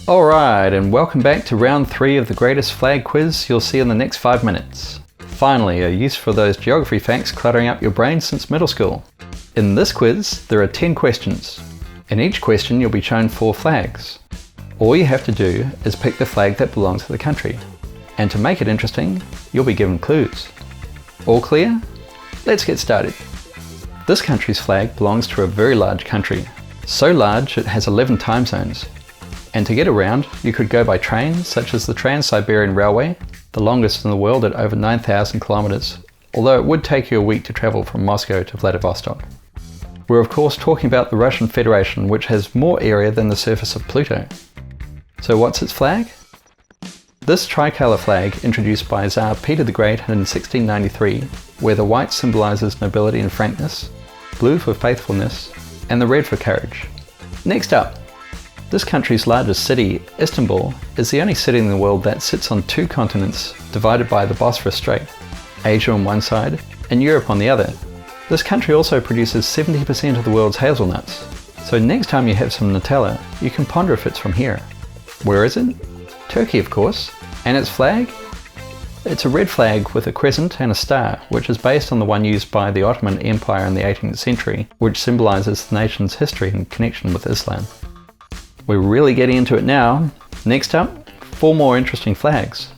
Alright, and welcome back to round 3 of the greatest flag quiz you'll see in the next 5 minutes. Finally, a use for those geography facts cluttering up your brain since middle school. In this quiz, there are 10 questions. In each question you'll be shown 4 flags. All you have to do is pick the flag that belongs to the country. And to make it interesting, you'll be given clues. All clear? Let's get started. This country's flag belongs to a very large country. So large it has 11 time zones. And to get around, you could go by train, such as the Trans-Siberian Railway, the longest in the world at over 9,000 kilometers, although it would take you a week to travel from Moscow to Vladivostok. We're of course talking about the Russian Federation, which has more area than the surface of Pluto. So what's its flag? This tricolour flag, introduced by Tsar Peter the Great in 1693, where the white symbolises nobility and frankness, blue for faithfulness, and the red for courage. Next up, this country's largest city, Istanbul, is the only city in the world that sits on 2 continents divided by the Bosphorus Strait, Asia on one side and Europe on the other. This country also produces 70% of the world's hazelnuts, so next time you have some Nutella, you can ponder if it's from here. Where is it? Turkey, of course. And its flag? It's a red flag with a crescent and a star, which is based on the one used by the Ottoman Empire in the 18th century, which symbolises the nation's history and connection with Islam. We're really getting into it now. Next up, 4 more interesting flags.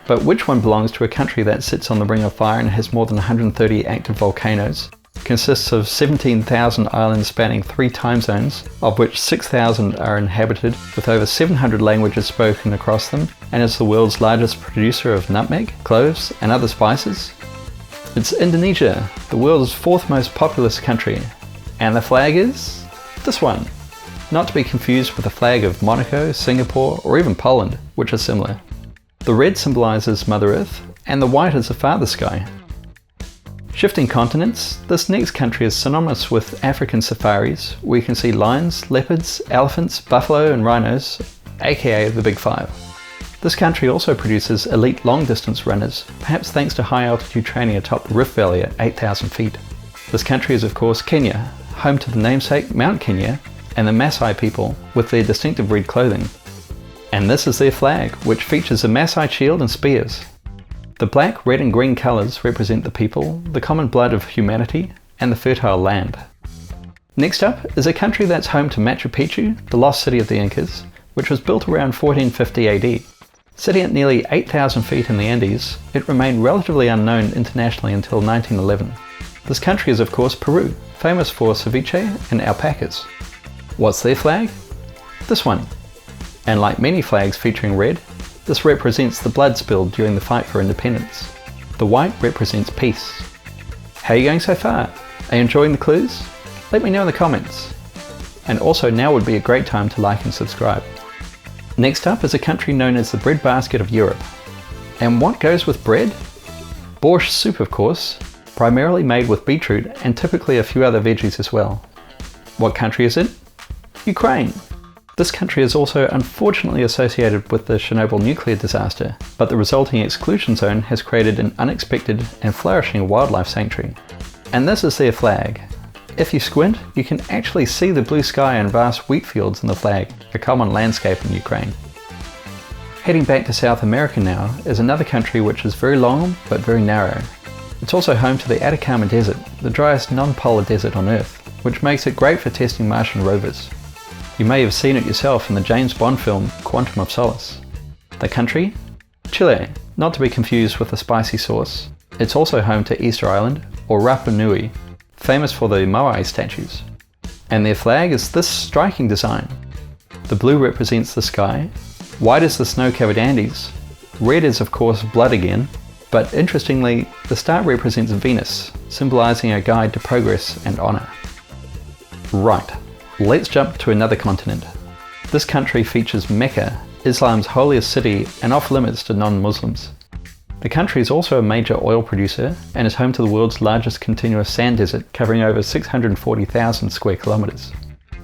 But which one belongs to a country that sits on the ring of fire and has more than 130 active volcanoes, consists of 17,000 islands spanning 3 time zones, of which 6,000 are inhabited, with over 700 languages spoken across them, and is the world's largest producer of nutmeg, cloves, and other spices? It's Indonesia, the world's 4th most populous country. And the flag is this one. Not to be confused with the flag of Monaco, Singapore, or even Poland, which are similar. The red symbolises Mother Earth, and the white is the farther sky. Shifting continents, this next country is synonymous with African safaris, where you can see lions, leopards, elephants, buffalo and rhinos, aka the Big Five. This country also produces elite long-distance runners, perhaps thanks to high-altitude training atop the Rift Valley at 8,000 feet. This country is of course Kenya, home to the namesake Mount Kenya, and the Maasai people with their distinctive red clothing. And this is their flag, which features a Maasai shield and spears. The black, red and green colours represent the people, the common blood of humanity, and the fertile land. Next up is a country that's home to Machu Picchu, the lost city of the Incas, which was built around 1450 AD. Sitting at nearly 8,000 feet in the Andes, it remained relatively unknown internationally until 1911. This country is of course Peru, famous for ceviche and alpacas. What's their flag? This one. And like many flags featuring red, this represents the blood spilled during the fight for independence. The white represents peace. How are you going so far? Are you enjoying the clues? Let me know in the comments. And also now would be a great time to like and subscribe. Next up is a country known as the breadbasket of Europe. And what goes with bread? Borscht soup of course, primarily made with beetroot and typically a few other veggies as well. What country is it? Ukraine. This country is also unfortunately associated with the Chernobyl nuclear disaster, but the resulting exclusion zone has created an unexpected and flourishing wildlife sanctuary. And this is their flag. If you squint, you can actually see the blue sky and vast wheat fields in the flag, a common landscape in Ukraine. Heading back to South America now is another country which is very long but very narrow. It's also home to the Atacama Desert, the driest non-polar desert on Earth, which makes it great for testing Martian rovers. You may have seen it yourself in the James Bond film Quantum of Solace. The country? Chile, not to be confused with the spicy sauce. It's also home to Easter Island, or Rapa Nui, famous for the Moai statues. And their flag is this striking design. The blue represents the sky, white is the snow-covered Andes, red is of course blood again, but interestingly, the star represents Venus, symbolising a guide to progress and honour. Right. Let's jump to another continent. This country features Mecca, Islam's holiest city and off limits to non-Muslims. The country is also a major oil producer and is home to the world's largest continuous sand desert covering over 640,000 square kilometres.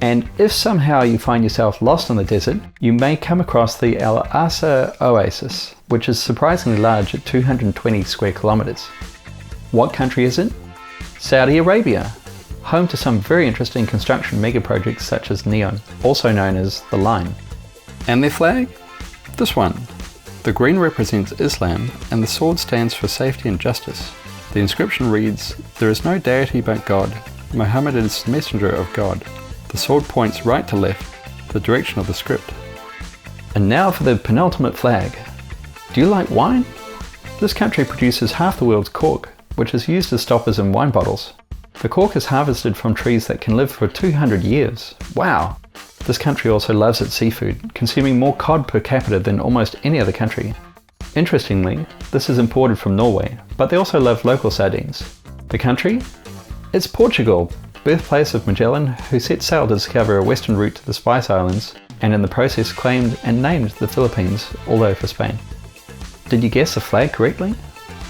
And if somehow you find yourself lost in the desert, you may come across the Al Asa Oasis, which is surprisingly large at 220 square kilometres. What country is it? Saudi Arabia, home to some very interesting construction mega projects such as NEOM, also known as The Line. And their flag? This one. The green represents Islam and the sword stands for safety and justice. The inscription reads, "There is no deity but God. Muhammad is the messenger of God." The sword points right to left, the direction of the script. And now for the penultimate flag. Do you like wine? This country produces half the world's cork, which is used as stoppers in wine bottles. The cork is harvested from trees that can live for 200 years. Wow! This country also loves its seafood, consuming more cod per capita than almost any other country. Interestingly, this is imported from Norway, but they also love local sardines. The country? It's Portugal, birthplace of Magellan, who set sail to discover a western route to the Spice Islands, and in the process claimed and named the Philippines, although for Spain. Did you guess the flag correctly?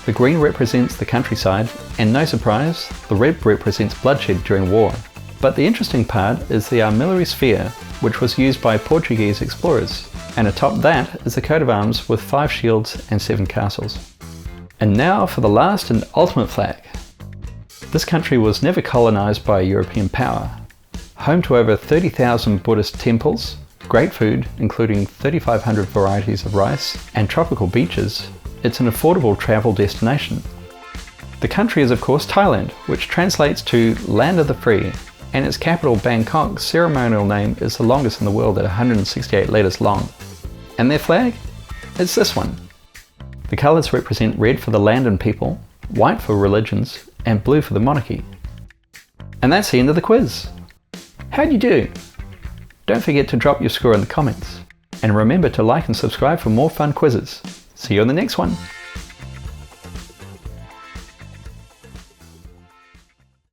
The green represents the countryside, and no surprise, the red represents bloodshed during war. But the interesting part is the armillary sphere, which was used by Portuguese explorers, and atop that is the coat of arms with 5 shields and 7 castles. And now for the last and ultimate flag. This country was never colonized by a European power. Home to over 30,000 Buddhist temples, great food including 3,500 varieties of rice, and tropical beaches, it's an affordable travel destination. The country is of course Thailand, which translates to Land of the Free, and its capital Bangkok's ceremonial name is the longest in the world at 168 letters long. And their flag? It's this one. The colours represent red for the land and people, white for religions, and blue for the monarchy. And that's the end of the quiz. How'd you do? Don't forget to drop your score in the comments. And remember to like and subscribe for more fun quizzes. See you on the next one.